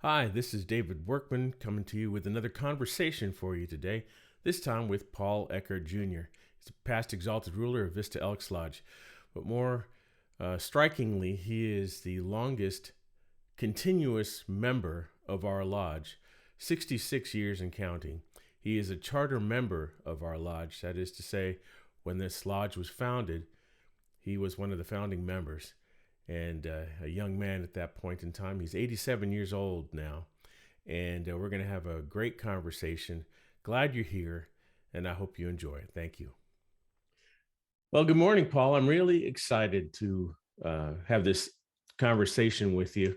Hi, this is David Workman coming to you with another conversation for you today, this time with Paul Eckert Jr. He's a past Exalted ruler of Vista Elks Lodge, but more strikingly, he is the longest continuous member of our lodge, 66 years and counting. He is a charter member of our lodge, that is to say, when this lodge was founded, he was one of the founding members and a young man at that point in time. He's 87 years old now, and we're going to have a great conversation. Glad you're here, and I hope you enjoy it. Thank you. Well, good morning, Paul. I'm really excited to have this conversation with you.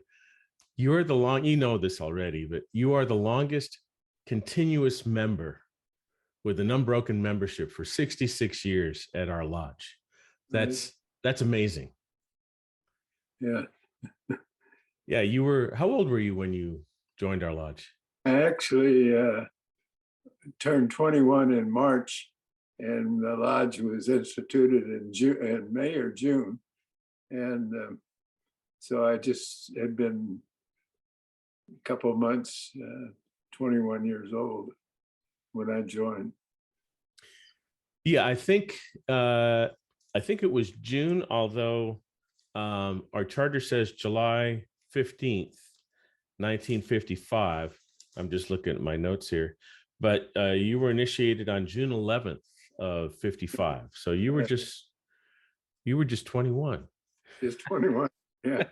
You know this already, but you are the longest continuous member with an unbroken membership for 66 years at our lodge. Right. That's amazing. Yeah. Yeah, how old were you when you joined our lodge? I actually turned 21 in March, and the lodge was instituted in May or June. And so I just had been a couple of months, 21 years old when I joined. Yeah, I think it was June, although our charter says July 15th, 1955. I'm just looking at my notes here, but you were initiated on June 11th of 55. So you were just 21. Just 21. Yeah.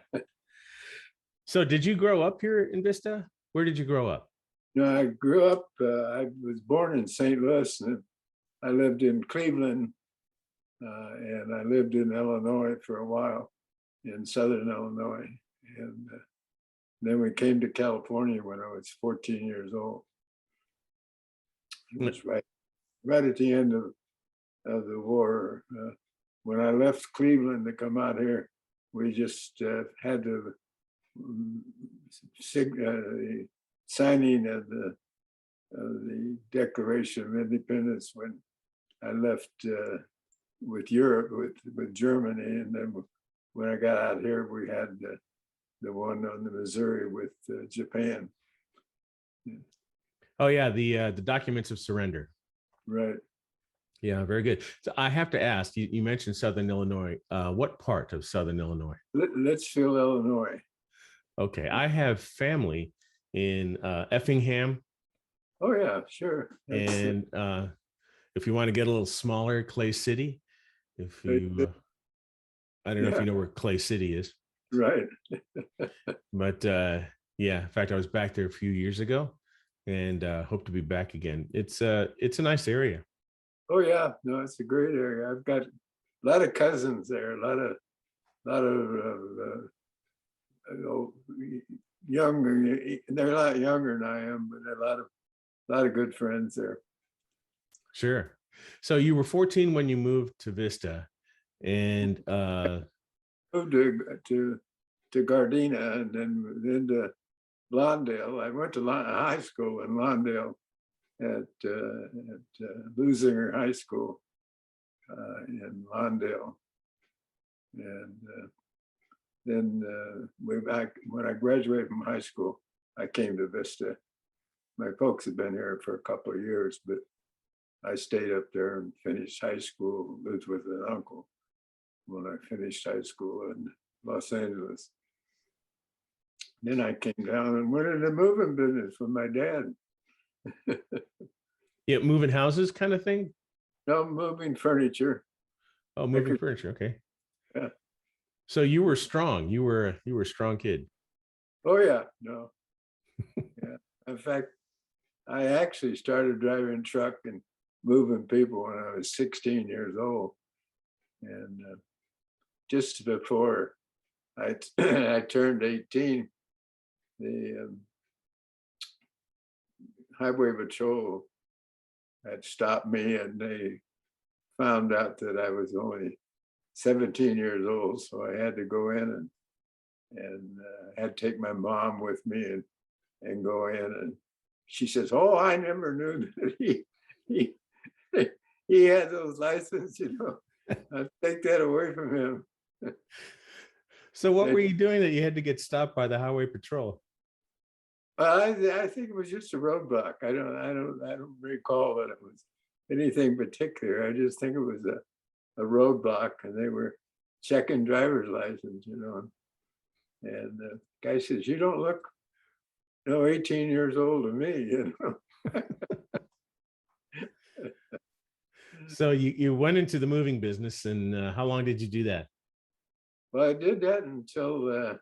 So did you grow up here in Vista? Where did you grow up? No, I grew up, I was born in St. Louis, and I lived in Cleveland, and I lived in Illinois for a while, in Southern Illinois. And then we came to California when I was 14 years old. It was right at the end of the war. When I left Cleveland to come out here, we just had the signing of the Declaration of Independence when I left with Europe, with Germany, and then when I got out here, we had the one on the Missouri with Japan. Oh yeah, the documents of surrender. Right. Yeah, very good. So I have to ask, you mentioned Southern Illinois. What part of Southern Illinois? Litchfield, Illinois. Okay, I have family in Effingham. Oh yeah, sure. And if you want to get a little smaller, Clay City. If you, I don't know if you know where Clay City is. Right. But yeah, in fact, I was back there a few years ago, and hope to be back again. It's a nice area. Oh yeah, no, it's a great area. I've got a lot of cousins there, a lot of younger. They're a lot younger than I am, but a lot of good friends there. Sure. So you were 14 when you moved to Vista, and moved to Gardena, and then to Lawndale. I went to high school in Lawndale at Lusinger High School in Lawndale, and then when I graduated from high school, I came to Vista. My folks had been here for a couple of years, but I stayed up there and finished high school, lived with an uncle when I finished high school in Los Angeles. Then I came down and went into the moving business with my dad. Yeah, moving houses kind of thing? No, moving furniture. Oh, moving furniture. Okay. Yeah. So you were strong. You were a strong kid. Oh yeah, no. Yeah. In fact, I actually started driving a truck and moving people when I was 16 years old. And just before I turned 18, the highway patrol had stopped me, and they found out that I was only 17 years old. So I had to go in and had to take my mom with me and go in. And she says, "Oh, I never knew that he had those licenses, you know. I'd take that away from him." So what were you doing that you had to get stopped by the highway patrol? I think it was just a roadblock. I don't recall that it was anything particular. I just think it was a roadblock, and they were checking driver's license, you know. And the guy says, "You don't look, 18 years old to me," you know. So you went into the moving business, and how long did you do that? Well, I did that until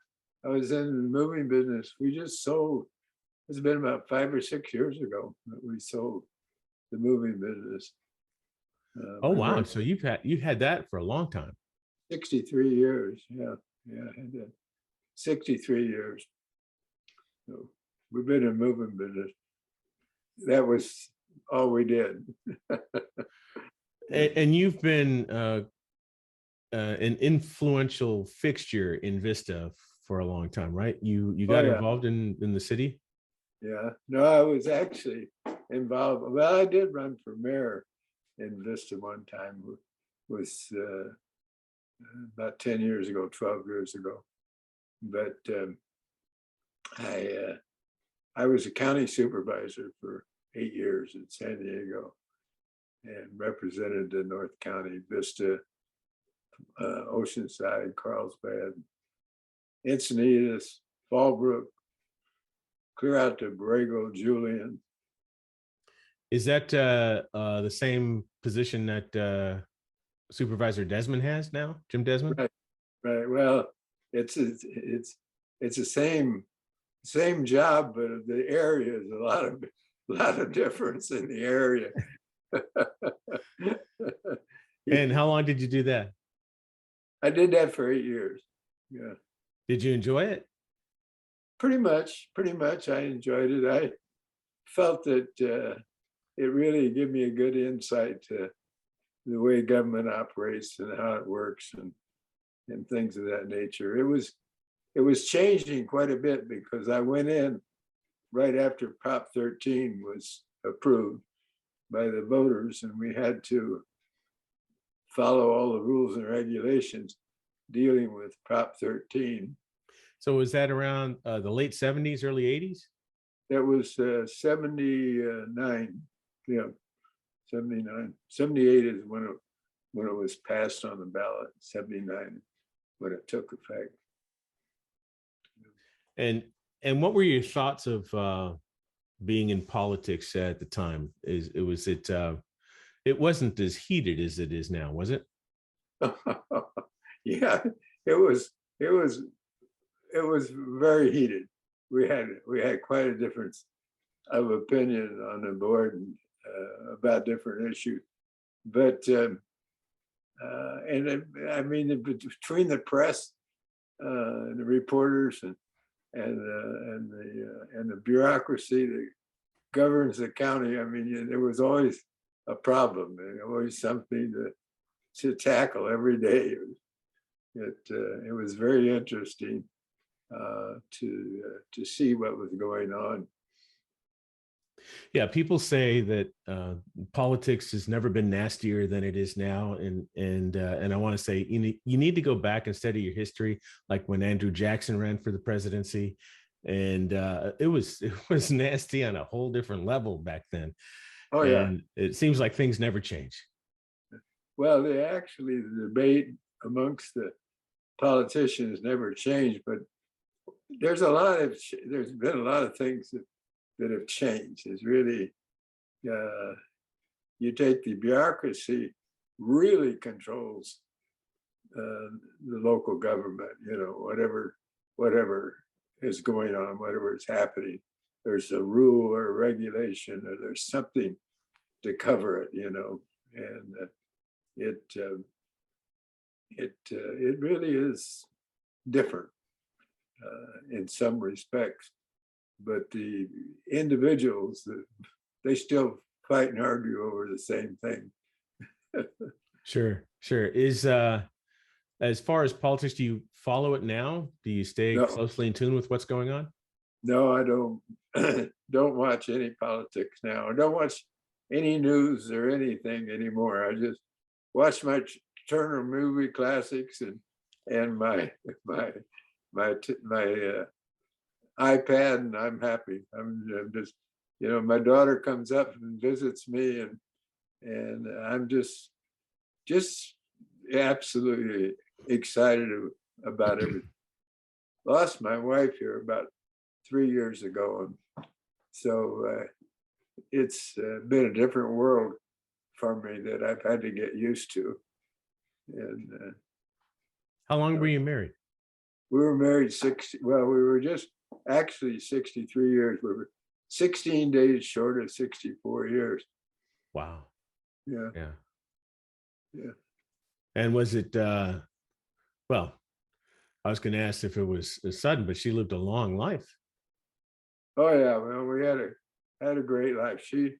I was in the moving business. We just sold. It's been about 5 or 6 years ago that we sold the moving business. Oh We wow! were So you've had that for a long time. 63 years. Yeah, yeah, I had that. 63 years. So we've been in moving business. That was all we did. And you've been an influential fixture in Vista for a long time, right? You Oh got yeah, involved in the city. yeah. No, I was actually involved. Well, I did run for mayor in Vista one time. Was about 10 years ago, 12 years ago. But I I was a county supervisor for 8 years in San Diego and represented the North County, Vista, Oceanside, Carlsbad, Encinitas, Fallbrook, clear out to Borrego, Julian. Is that the same position that Supervisor Desmond has now, Jim Desmond? Right, right. Well, it's the same job, but the area is a lot of difference in the area. And how long did you do that? I did that for 8 years. Yeah, Did you enjoy it? pretty much. Pretty much, I enjoyed it. I felt that it really gave me a good insight to the way government operates and how it works and things of that nature. It was changing quite a bit because I went in right after Prop 13 was approved by the voters, and we had to follow all the rules and regulations dealing with Prop 13. So was that around the late 70s, early 80s? That was 79. Yeah, 79. 78 is when it was passed on the ballot. 79 when it took effect. And what were your thoughts of being in politics at the time? It wasn't as heated as it is now, was it? Yeah, it was very heated. We had quite a difference of opinion on the board about different issues, but I mean, between the press and the reporters and the bureaucracy that governs the county, I mean, there was always a problem and always something to tackle every day. It was very interesting to see what was going on. Yeah, people say that politics has never been nastier than it is now, and I want to say you need to go back and study your history, like when Andrew Jackson ran for the presidency, and it was nasty on a whole different level back then. Oh yeah. And it seems like things never change. Well, the debate amongst the politicians never changed, but there's been a lot of things that have changed. It's really, you take the bureaucracy really controls the local government, you know, whatever is going on, whatever is happening, there's a rule or a regulation or there's something to cover it, you know, and it really is different in some respects, but the individuals, they still fight and argue over the same thing. Sure. Is as far as politics, do you follow it now? Do you stay No, closely in tune with what's going on? no, I don't don't watch any politics now. I don't watch any news or anything anymore. I just watch my Turner movie classics and my iPad and I'm happy. I'm just, my daughter comes up and visits me, and I'm just absolutely excited about everything. Lost my wife here about 3 years ago, and so it's been a different world for me that I've had to get used to. And How long were you married? we were married 60. Well, we were just actually 63 years. We were 16 days short of 64 years. Wow. Yeah, Yeah. yeah. And was it, well, I was going to ask if it was sudden, but she lived a long life. Oh yeah. Well, we had a great life. She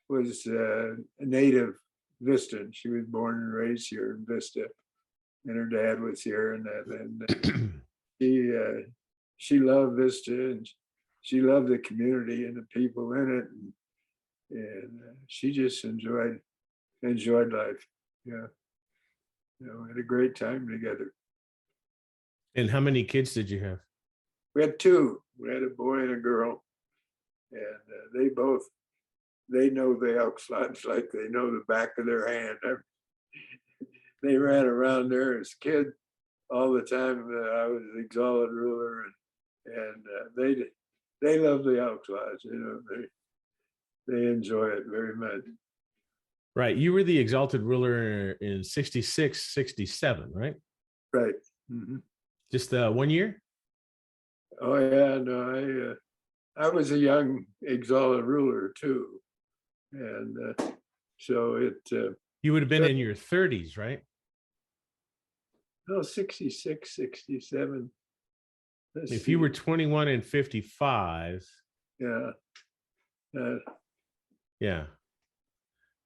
was a native Vista. She was born and raised here in Vista, and her dad was here, and she loved Vista, and she loved the community and the people in it, and she just enjoyed life. Yeah, we had a great time together. And how many kids did you have? We had two. We had a boy and a girl, and they know the Elks Lodge like they know the back of their hand. They ran around there as kids all the time. I was the Exalted ruler, and they love the Elks Lodge. They enjoy it very much. Right. You were the Exalted ruler in 66, 67, right? Right. Mm-hmm. Just 1 year? Oh yeah, no, I was a young Exalted ruler too, and so it. You would have been in your 30s, right? No, 66, 67. If you were 21 and 55. Yeah. Yeah.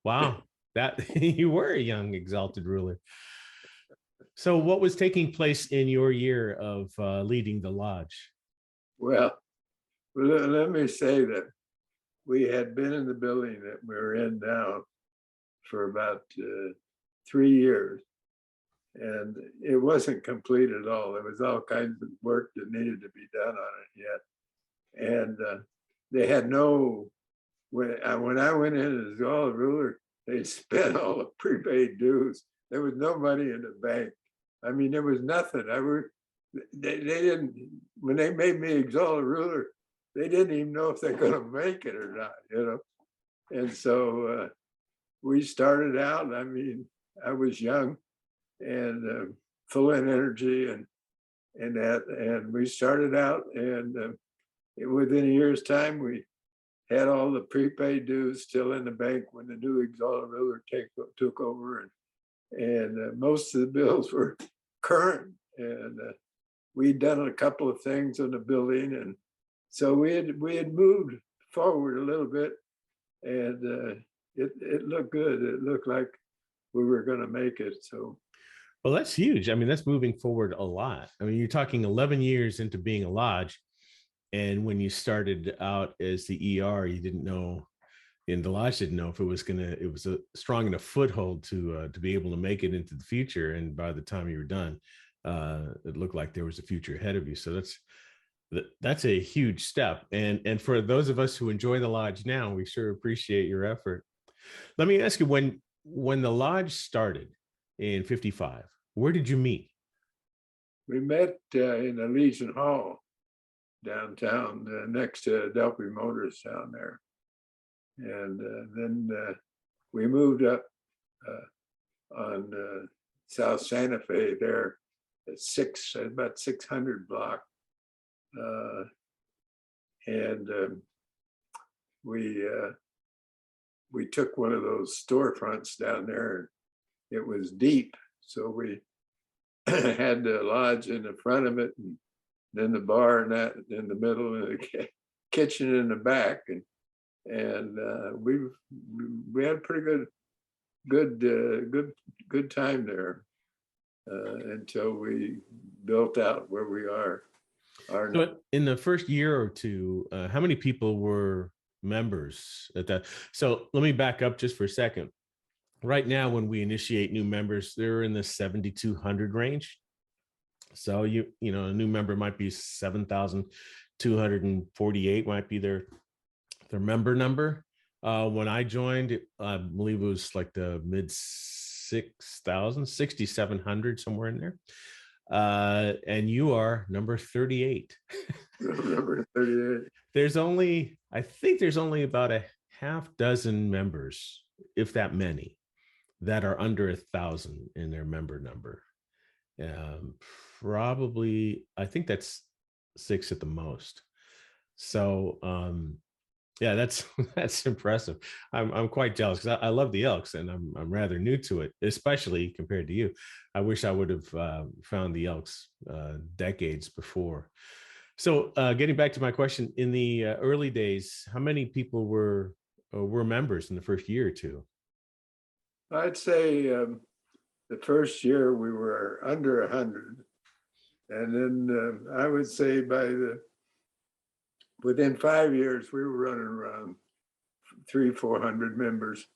Wow. That you were a young Exalted ruler. So what was taking place in your year of leading the lodge? Well, let me say that we had been in the building that we're in now for about 3 years, and it wasn't complete at all. There was all kinds of work that needed to be done on it yet, and they had no. When I went in as all ruler, they spent all the prepaid dues. There was no money in the bank. I mean, there was nothing. They didn't, when they made me Exalted ruler, they didn't even know if they're going to make it or not. And so we started out. I mean, I was young and full of energy and we started out, and within a year's time, we had all the prepaid dues still in the bank when the new Exalted ruler took over, and most of the bills were current, and we'd done a couple of things on the building, and so we had moved forward a little bit, and it looked good. It looked like we were going to make it. So, well, that's huge. I mean, that's moving forward a lot. I mean, you're talking 11 years into being a lodge, and when you started out as the ER, you didn't know, and the lodge didn't know if it was a strong enough foothold to be able to make it into the future. And by the time you were done, it looked like there was a future ahead of you. So that's a huge step. And for those of us who enjoy the lodge now, we sure appreciate your effort. Let me ask you, when the lodge started in 55, where did you meet? we met in the Legion Hall downtown, next to Delphi Motors down there, and then we moved up on South Santa Fe there at about 600 block, and we took one of those storefronts down there. It was deep, so we had the lodge in the front of it, and then the bar and that in the middle, and the kitchen in the back, and we had a pretty good time there until we built out where we are. So in the first year or two, how many people were members at that? So let me back up just for a second. Right now, when we initiate new members, they're in the 7,200 range. So a new member might be 7,000. 248 might be their member number. When I joined, I believe it was like the mid 6,000, 6,700, somewhere in there. And you are number 38. Number 38. I think there's only about a half dozen members, if that many, that are under 1,000 in their member number. Um, Probably, I think that's 6 at the most. So, yeah, that's that's impressive. I'm quite jealous because I love the Elks, and I'm rather new to it, especially compared to you. I wish I would have found the Elks decades before. So, getting back to my question, in the early days, how many people were members in the first year or two? I'd say the first year we were under 100, and then I would say within 5 years we were running around 300-400 members,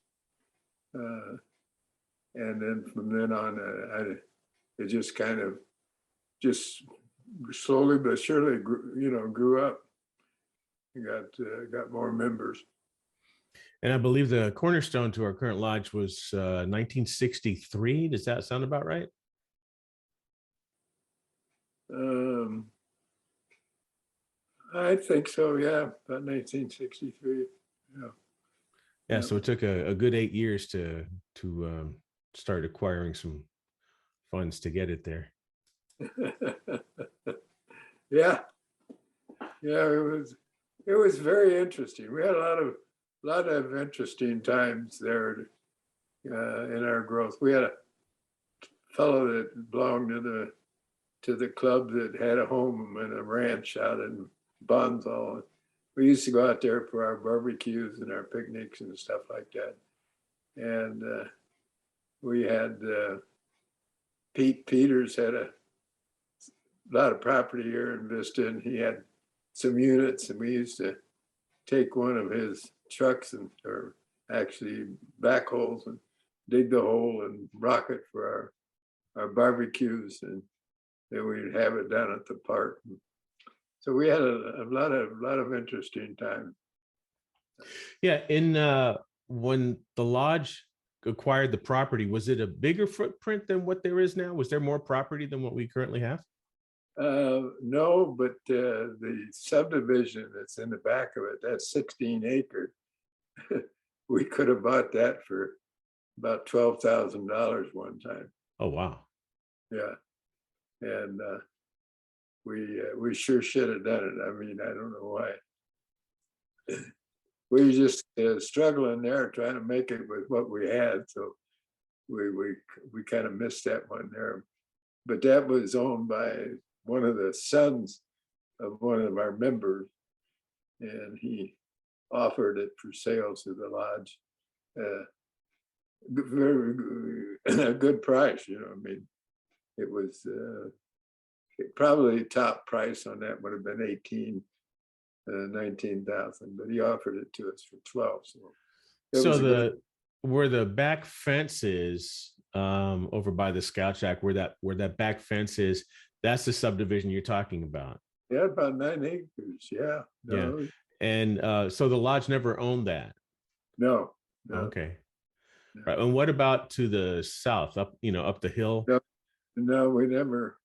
and then from then on, it just kind of just slowly but surely grew up. We got more members. And I believe the cornerstone to our current lodge was 1963. Does that sound about right? I think so, yeah, about 1963. Yeah. Yeah, so it took a good 8 years to start acquiring some funds to get it there. Yeah, it was very interesting. We had a lot of interesting times there in our growth. We had a fellow that belonged to the club that had a home and a ranch out in Bonsall. We used to go out there for our barbecues and our picnics and stuff like that. And we had Pete Peters had a lot of property here in Vista, and he had some units, and we used to take one of his trucks or actually backhoes and dig the hole and rock it for our barbecues, and then we'd have it down at the park. So we had a lot of interesting times. Yeah, when the lodge acquired the property, was it a bigger footprint than what there is now? Was there more property than what we currently have? No, but the subdivision that's in the back of it, that's 16 acres. We could have bought that for about $12,000 one time. Oh, wow. Yeah, and we sure should have done it. I mean, I don't know why. We were just struggling there, trying to make it with what we had. So we kind of missed that one there. But that was owned by one of the sons of one of our members, and he offered it for sale to the lodge. Very a good price, I mean, it was probably top price on that would have been 19,000, but he offered it to us for 12. So where the back fence is over by the Scout Shack, where that back fence is, that's the subdivision you're talking about. Yeah, about 9 acres. Yeah. No. Yeah. And so the lodge never owned that. No. Okay. No. Right. And what about to the south, up the hill? No, we never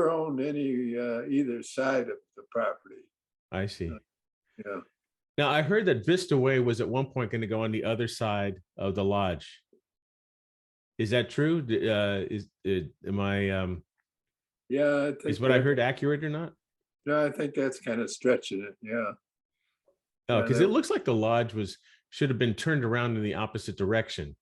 owned any either side of the property. I see. Yeah. Now I heard that Vista Way was at one point going to go on the other side of the lodge. Is that true? Am I? Yeah, I think is what I heard accurate or not? No, I think that's kind of stretching it. Yeah. Oh, because it looks like the lodge should have been turned around in the opposite direction.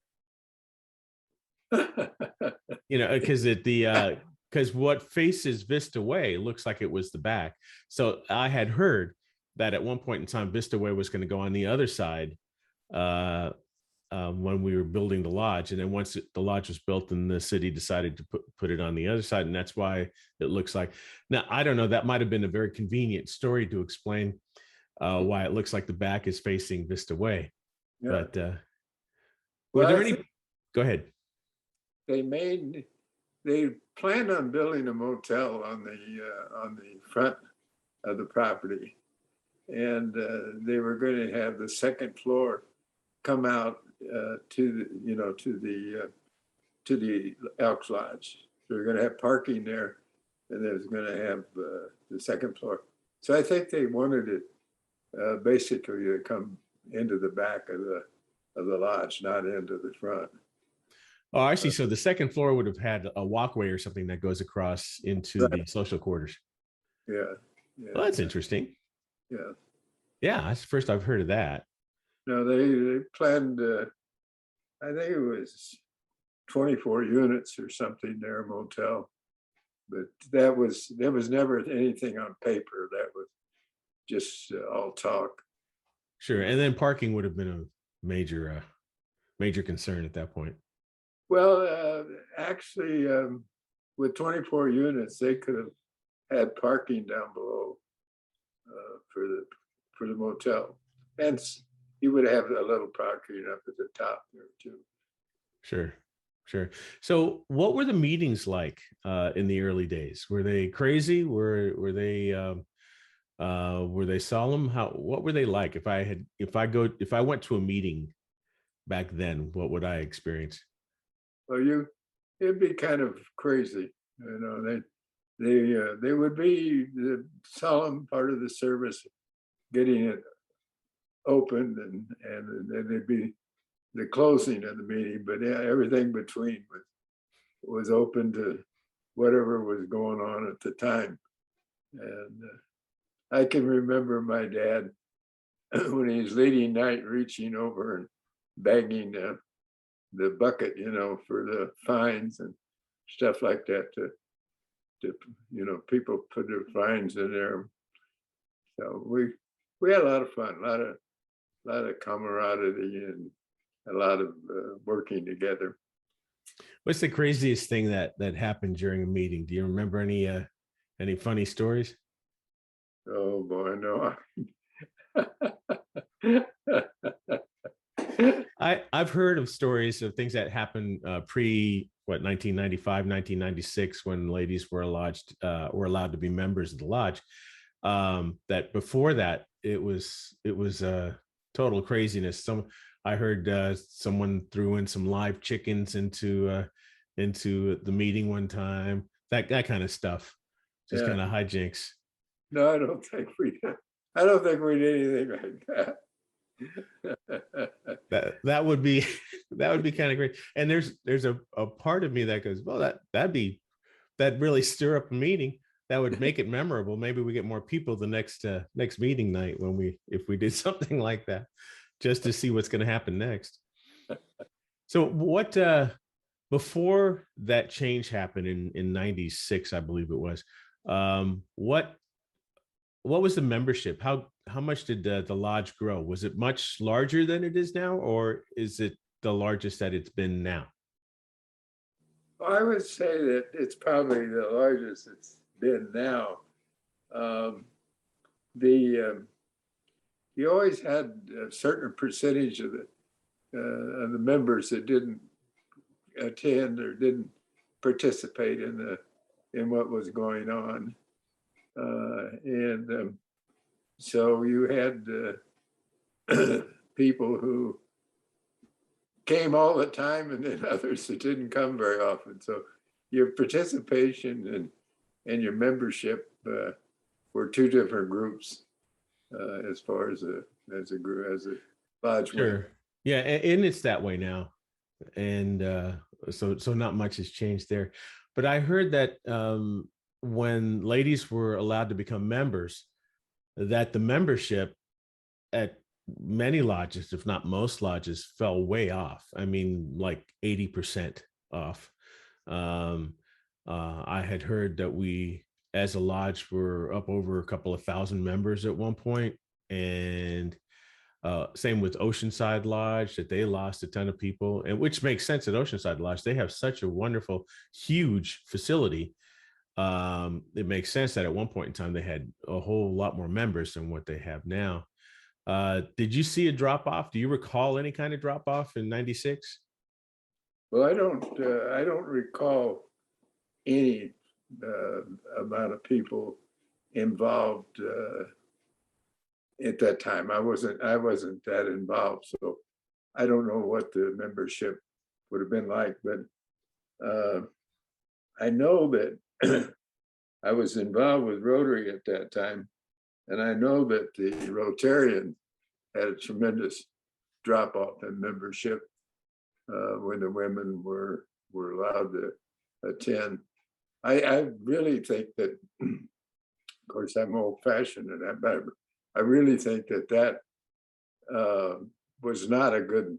Because what faces Vista Way looks like it was the back. So I had heard that at one point in time, Vista Way was going to go on the other side when we were building the lodge. And then once the lodge was built, then the city decided to put it on the other side. And that's why it looks like. Now, I don't know. That might have been a very convenient story to explain why it looks like the back is facing Vista Way. Yeah. But were there any? Go ahead. They planned on building a motel on the front of the property. And they were going to have the second floor come out to the Elks Lodge. So they're going to have parking there, and there's going to have the second floor. So I think they wanted it basically to come into the back of the lodge, not into the front. Oh, I see. So the second floor would have had a walkway or something that goes across into the social quarters. Yeah. Well, that's interesting. Yeah. Yeah, that's the first I've heard of that. No, they planned, I think it was 24 units or something, their motel. But there was never anything on paper. That was just all talk. Sure. And then parking would have been a major concern at that point. Well, actually, with 24 units, they could have had parking down below for the motel. Hence, you would have a little parking up at the top there too. Sure. So what were the meetings like in the early days? Were they crazy? Were they solemn? What were they like? If I went to a meeting back then, what would I experience? Well, it'd be kind of crazy. They would be the solemn part of the service, getting it opened, and then there'd be the closing of the meeting. But yeah, everything between was open to whatever was going on at the time. And I can remember my dad when he was leading night, reaching over and bagging the bucket, for the fines and stuff like that. To people put their fines in there. So we had a lot of fun, a lot of camaraderie, and a lot of working together. What's the craziest thing that happened during a meeting? Do you remember any funny stories? Oh boy, no. I've heard of stories of things that happened pre 1995, 1996, when ladies were allowed to be members of the lodge. That before that, it was total craziness. I heard someone threw in some live chickens into the meeting one time. That kind of stuff, just kind of hijinks. No, I don't think we did. I don't think we did anything like that. that would be kind of great. And there's a part of me that goes, well, that'd really stir up a meeting. That would make it memorable. Maybe we get more people the next meeting night if we did something like that, just to see what's going to happen next. So what before that change happened in 96, I believe it was, what was the membership? How much did the lodge grow? Was it much larger than it is now, or is it the largest that it's been now? I would say that it's probably the largest it's been now. You always had a certain percentage of the members that didn't attend or didn't participate in what was going on. And so you had people who came all the time, and then others that didn't come very often. So your participation and your membership were two different groups as far as a lodge Sure. went. Yeah, and it's that way now, and so not much has changed there. But I heard that when ladies were allowed to become members, that the membership at many lodges, if not most lodges, fell way off. I mean, like 80% off. I had heard that we, as a lodge, were up over a couple of thousand members at one point, and same with Oceanside Lodge, that they lost a ton of people, and which makes sense at Oceanside Lodge. They have such a wonderful, huge facility. It makes sense that at one point in time they had a whole lot more members than what they have now. Did you see a drop off? Do you recall any kind of drop off in 96? Well, I don't recall any amount of people involved at that time. I wasn't that involved, so I don't know what the membership would have been like, but I know that I was involved with Rotary at that time, and I know that the Rotarian had a tremendous drop off in membership when the women were allowed to attend. I really think that, of course, I'm old fashioned and that, but I really think that was not a good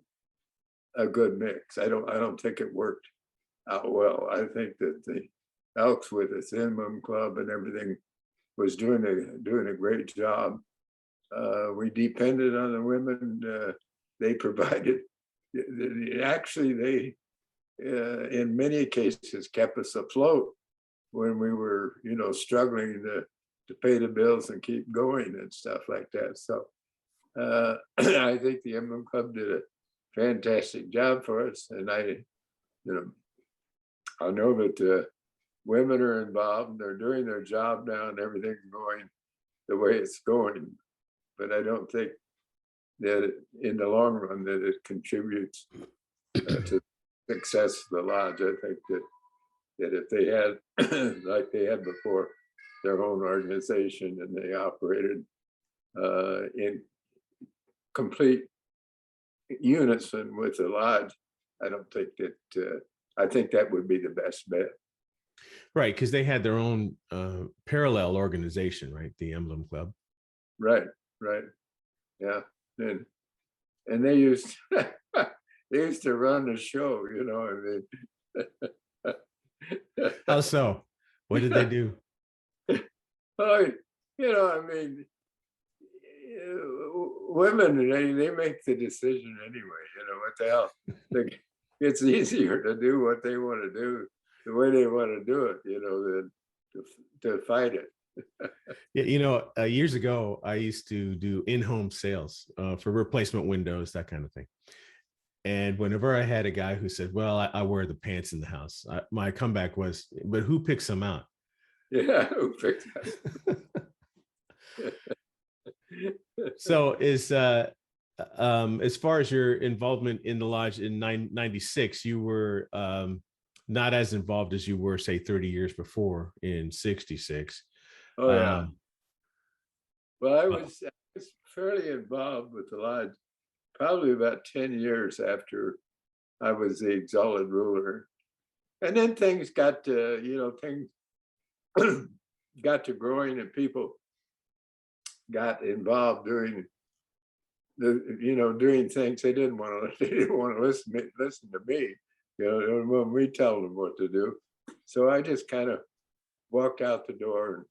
mix. I don't think it worked out well. I think that the Elks with its Emblem Club and everything was doing a great job. We depended on the women. They provided. Actually, they in many cases kept us afloat when we were, struggling to pay the bills and keep going and stuff like that. So I think the Emblem Club did a fantastic job for us, and I know that women are involved and they're doing their job now and everything's going the way it's going. But I don't think that in the long run that it contributes to success of the lodge. I think that if they had, like they had before, their own organization and they operated in complete unison with the lodge, I don't think that, I think that would be the best bet. Right, because they had their own parallel organization, right? The Emblem Club. Right, yeah, and they used to run the show, How so? What did they do? Oh, women, they make the decision anyway. What the hell? It's easier to do what they want to do the way they want to do it, than to fight it. Yeah, years ago, I used to do in-home sales for replacement windows, that kind of thing. And whenever I had a guy who said, well, I wear the pants in the house, my comeback was, but who picks them out? Yeah, who picks them? So as far as your involvement in the lodge in 96, you were not as involved as you were, say, 30 years before in 66. Oh, yeah. Well, I was fairly involved with the lodge probably about 10 years after I was the Exalted ruler. And then things got to, things got to growing and people got involved doing things they didn't want to listen to me, when we tell them what to do. So I just kind of walked out the door and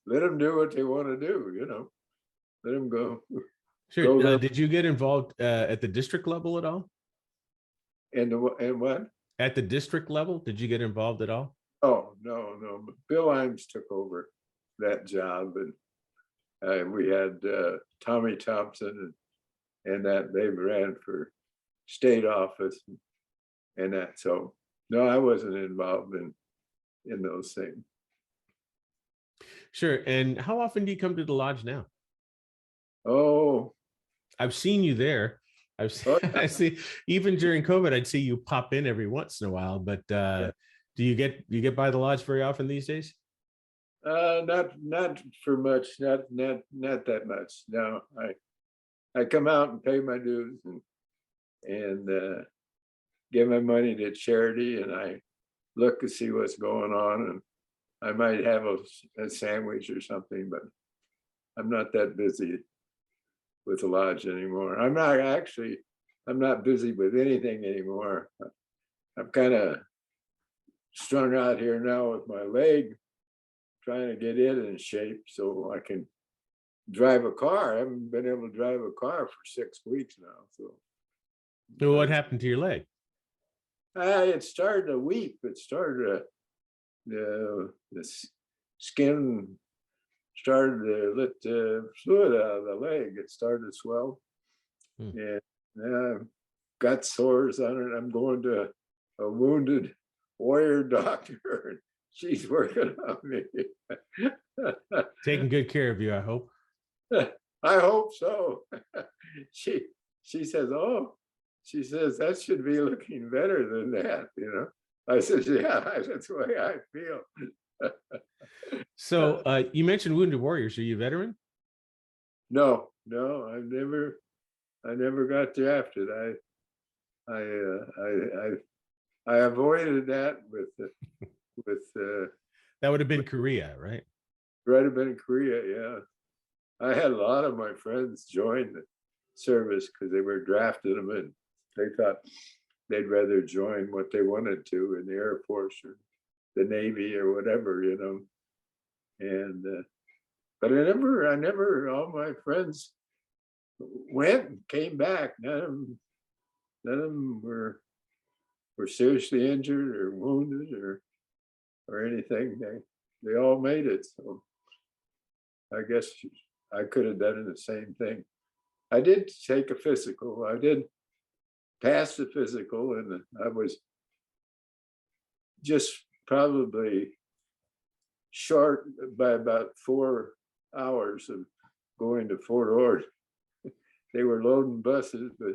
let them do what they want to do, let them go. Sure. Did you get involved at the district level at all? And what? At the district level, did you get involved at all? Oh, no. Bill Imes took over that job, and we had Tommy Thompson and that they ran for state office and that. So no, I wasn't involved in those things. Sure. And how often do you come to the lodge now? Oh, I've seen you there. I see, even during COVID, I'd see you pop in every once in a while. But yeah. do you get by the lodge very often these days? Not for much, not that much. No, I come out and pay my dues and give my money to charity, and I look to see what's going on, and I might have a sandwich or something, but I'm not that busy with the lodge anymore. I'm not busy with anything anymore. I'm kind of strung out here now with my leg, trying to get it in shape so I can drive a car. I haven't been able to drive a car for 6 weeks now. So what happened to your leg? It started to weep. It started the skin started to let the fluid out of the leg. It started to swell, and got sores on it. I'm going to a wounded warrior doctor. she's working on me. Taking good care of you, I hope. I hope so. she she says, "Oh," she says, "that should be looking better than that." I said, "Yeah, that's the way I feel." So you mentioned Wounded Warriors. Are you a veteran? No, no, I never got drafted. I avoided that with That would have been Korea, right? right up in Korea. Yeah, I had a lot of my friends join the service because they were drafted them, and they thought they'd rather join what they wanted to in the Air Force or the Navy or whatever. And but I never. All my friends went and came back. None of them were seriously injured or wounded or anything. They all made it. So I guess I could have done the same thing. I did take a physical. I did pass the physical, and I was just probably short by about 4 hours of going to Fort Ord. They were loading buses, but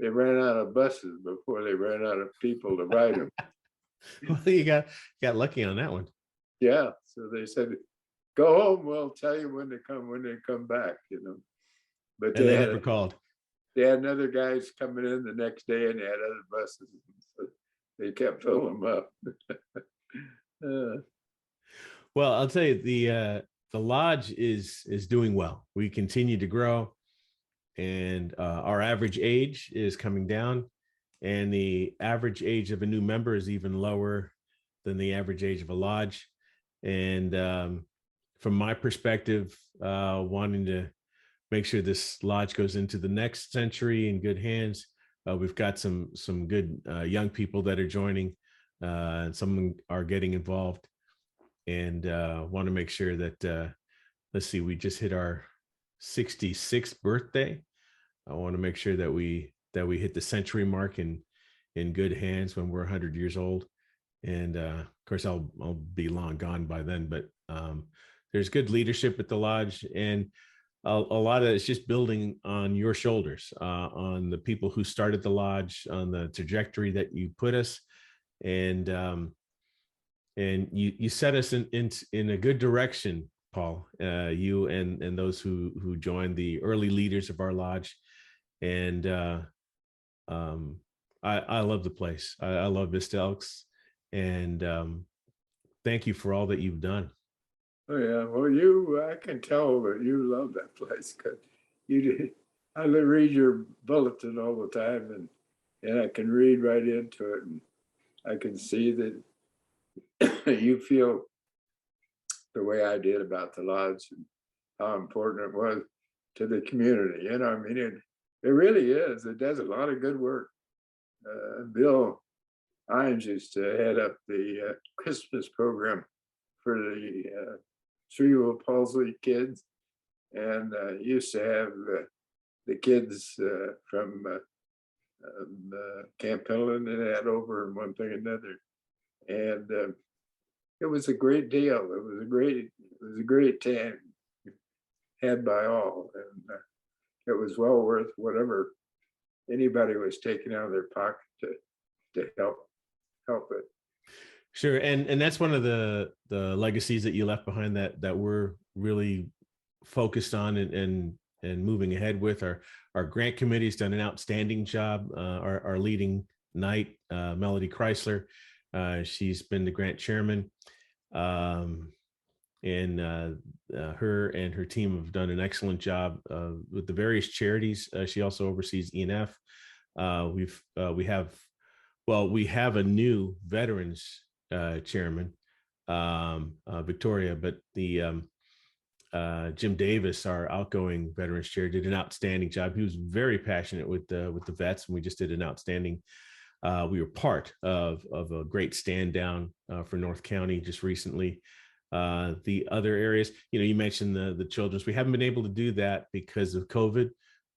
they ran out of buses before they ran out of people to ride them. Well, you got lucky on that one. Yeah, so they said, "Go home. We'll tell you when they come back." But And they never called. they had other guys coming in the next day, and they had other buses. So they kept filling them up. Well, I'll tell you, the lodge is doing well. We continue to grow, and our average age is coming down, and the average age of a new member is even lower than the average age of a lodge. And from my perspective, wanting to make sure this lodge goes into the next century in good hands. We've got some good young people that are joining, and some are getting involved, and want to make sure that let's see, we just hit our 66th birthday. I want to make sure that we hit the century mark in good hands when we're 100 years old. And of course, I'll be long gone by then. But there's good leadership at the lodge, and a lot of it's just building on your shoulders, on the people who started the lodge, on the trajectory that you put us, and you set us in a good direction, Paul. You and those who joined, the early leaders of our lodge, and um, I love the place. I love Vista Elks, and thank you for all that you've done. Oh yeah, well, I can tell that you love that place because you did. I read your bulletin all the time, and I can read right into it, and I can see that you feel the way I did about the lodge and how important it was to the community. I mean, it really is. It does a lot of good work. Bill Ines used to head up the Christmas program for the cerebral palsy kids, and used to have the kids from Camp Pendleton and Hanover and one thing and another. And it was a great deal. It was a great time had by all, and it was well worth whatever anybody was taking out of their pocket to help it. Sure, and that's one of the legacies that you left behind that we're really focused on and moving ahead with. Our grant committee's done an outstanding job. Our leading knight, Melody Chrysler, she's been the grant chairman, and her and her team have done an excellent job with the various charities. She also oversees E&F. We have a new veterans chairman, Victoria, but the Jim Davis, our outgoing veterans chair, did an outstanding job. He was very passionate with the vets, and we just did an outstanding. We were part of a great stand down for North County just recently. The other areas, you mentioned the children's. We haven't been able to do that because of COVID,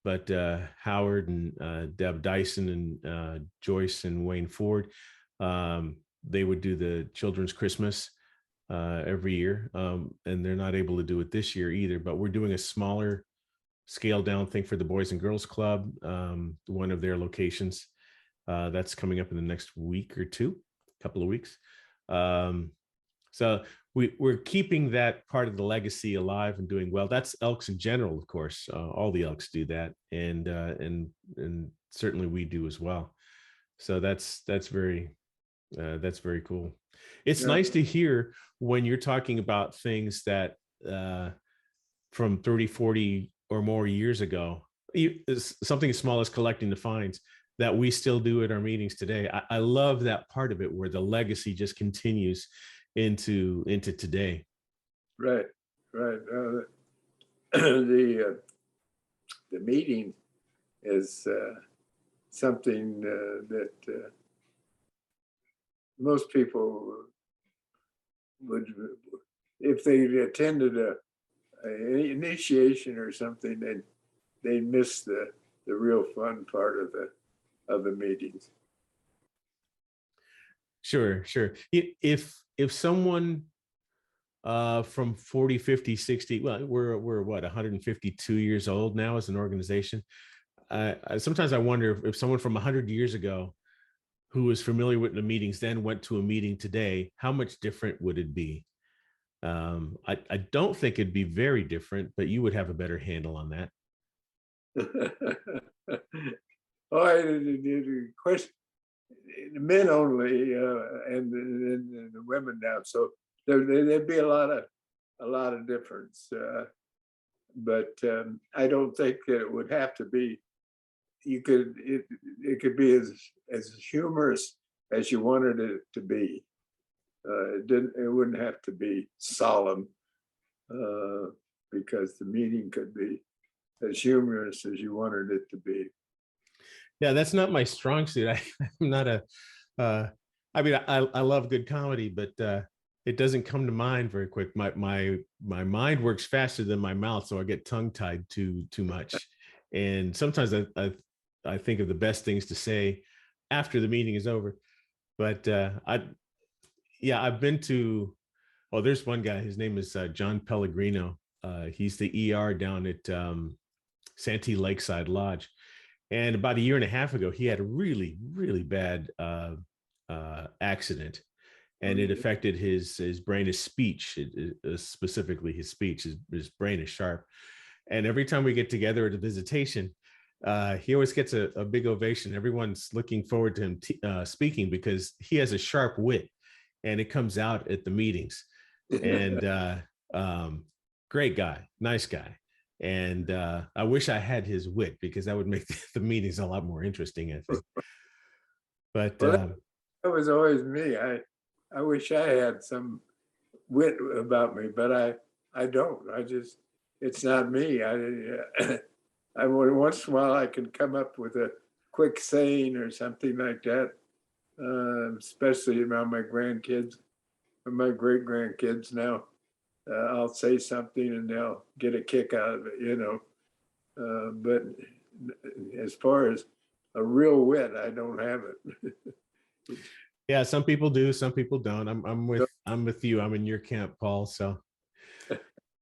but Howard and Deb Dyson and Joyce and Wayne Ford, they would do the children's Christmas. every year, and they're not able to do it this year either. But we're doing a smaller scale down thing for the Boys and Girls Club, one of their locations. That's coming up in the next week or two, couple of weeks. So we're keeping that part of the legacy alive and doing well. That's Elks in general, of course. All the Elks do that, and certainly we do as well. So that's very cool. It's Yeah, nice to hear when you're talking about things that from 30, 40 or more years ago, something as small as collecting the fines, that we still do at our meetings today. I love that part of it where the legacy just continues into today. right, right. The meeting is something that most people would, if they attended an initiation or something, they miss the real fun part of the meetings. Sure. If someone from 40, 50, 60, well, we're what, 152 years old now as an organization. Sometimes I wonder if someone from 100 years ago who was familiar with the meetings then went to a meeting today, how much different would it be? I don't think it'd be very different, but you would have a better handle on that. Oh, the question, the men only, and the women now. So there'd be a lot of difference. But I don't think that it would have to be. It could be as humorous as you wanted it to be. It wouldn't have to be solemn, because the meeting could be as humorous as you wanted it to be. Yeah, that's not my strong suit. I'm not a. I mean, I love good comedy, but it doesn't come to mind very quick. My mind works faster than my mouth, so I get tongue tied too much. And sometimes I think of the best things to say after the meeting is over. But I've been to. Oh, there's one guy. His name is John Pellegrino. He's the ER down at Santee Lakeside Lodge. And about a year and a half ago, he had a really, really bad accident, and it affected his brain, his speech, specifically his speech. His brain is sharp, and every time we get together at a visitation, he always gets a big ovation. Everyone's looking forward to him speaking because he has a sharp wit, and it comes out at the meetings. And great guy, nice guy. And I wish I had his wit because that would make the meetings a lot more interesting, I think. But Well, that was always me. I wish I had some wit about me, but I don't. It's not me. Once in a while I can come up with a quick saying or something like that, especially around my grandkids or my great grandkids now. I'll say something and they'll get a kick out of it, but as far as a real wit, I don't have it. yeah, some people do, some people don't. I'm with you. I'm in your camp, Paul. So,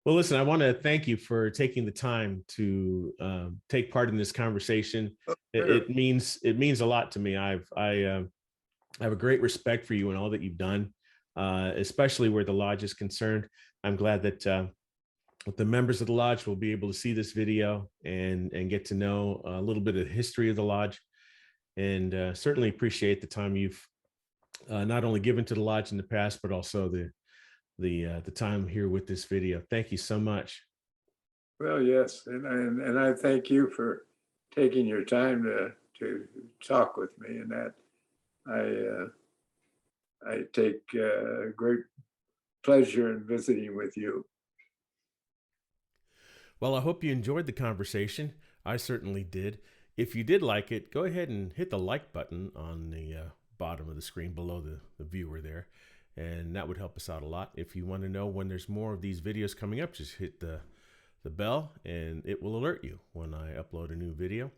well, listen, I want to thank you for taking the time to take part in this conversation. It means a lot to me. I have a great respect for you and all that you've done, especially where the lodge is concerned. I'm glad that the members of the lodge will be able to see this video and get to know a little bit of the history of the lodge, and certainly appreciate the time you've not only given to the lodge in the past, but also the time here with this video. Thank you so much. Well, yes, and I thank you for taking your time to talk with me, and that I take great pleasure in visiting with you. Well, I hope you enjoyed the conversation. I certainly did. If you did like it, go ahead and hit the like button on the bottom of the screen below the viewer there, and that would help us out a lot. If you want to know when there's more of these videos coming up, just hit the bell and it will alert you when I upload a new video.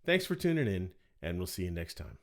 Thanks for tuning in, and we'll see you next time.